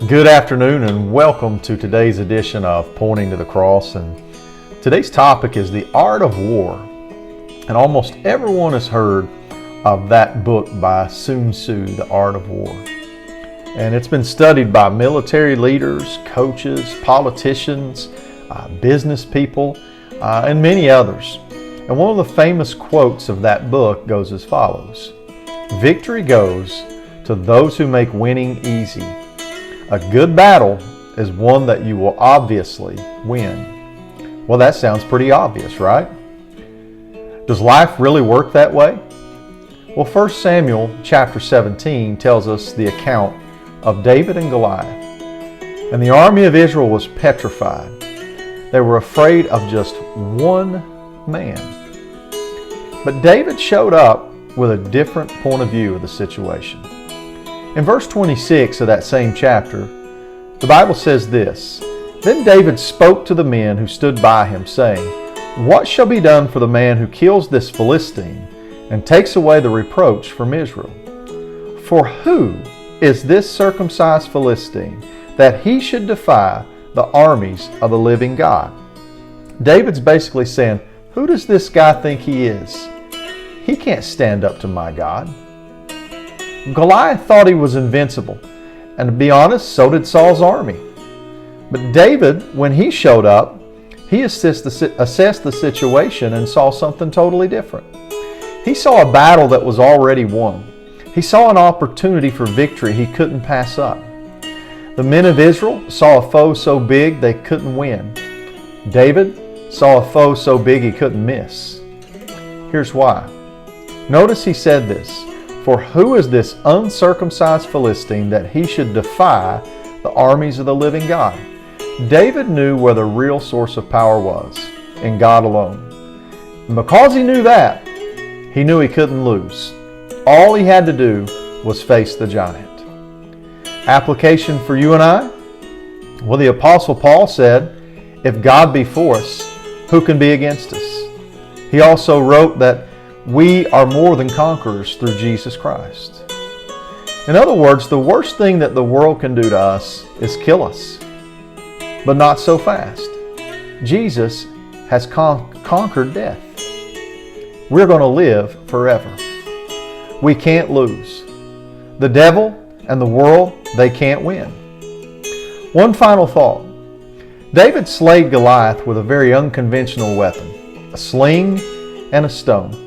Good afternoon and welcome to today's edition of Pointing to the Cross. And today's topic is the art of war. And almost everyone has heard of that book by Sun Tzu, The Art of War. And it's been studied by military leaders, coaches, politicians, business people, and many others. And one of the famous quotes of that book goes as follows: "Victory goes to those who make winning easy. A good battle is one that you will obviously win." Well, that sounds pretty obvious, right? Does life really work that way? Well, 1 Samuel chapter 17 tells us the account of David and Goliath. And the army of Israel was petrified. They were afraid of just one man. But David showed up with a different point of view of the situation. In verse 26 of that same chapter, the Bible says this: "Then David spoke to the men who stood by him, saying, 'What shall be done for the man who kills this Philistine and takes away the reproach from Israel? For who is this circumcised Philistine that he should defy the armies of the living God?'" David's basically saying, who does this guy think he is? He can't stand up to my God. Goliath thought he was invincible, and to be honest, so did Saul's army. But David, when he showed up, he assessed the situation and saw something totally different. He saw a battle that was already won. He saw an opportunity for victory he couldn't pass up. The men of Israel saw a foe so big they couldn't win. David saw a foe so big he couldn't miss. Here's why. Notice he said this: "For who is this uncircumcised Philistine that he should defy the armies of the living God?" David knew where the real source of power was, in God alone. And because he knew that, he knew he couldn't lose. All he had to do was face the giant. Application for you and I? Well, the Apostle Paul said, "If God be for us, who can be against us?" He also wrote that we are more than conquerors through Jesus Christ. In other words, the worst thing that the world can do to us is kill us. But not so fast. Jesus has conquered death. We're going to live forever. We can't lose. The devil and the world, they can't win. One final thought. David slayed Goliath with a very unconventional weapon, a sling and a stone.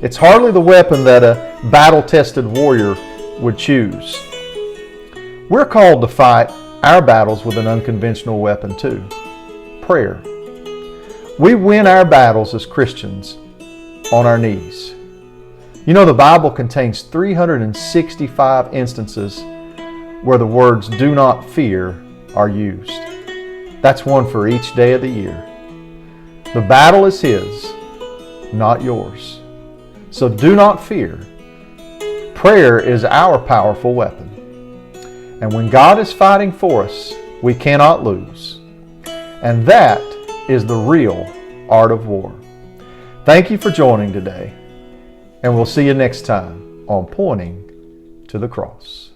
It's hardly the weapon that a battle-tested warrior would choose. We're called to fight our battles with an unconventional weapon too: prayer. We win our battles as Christians on our knees. You know, the Bible contains 365 instances where the words "do not fear" are used. That's one for each day of the year. The battle is His, not yours. So do not fear. Prayer is our powerful weapon. And when God is fighting for us, we cannot lose. And that is the real art of war. Thank you for joining today. And we'll see you next time on Pointing to the Cross.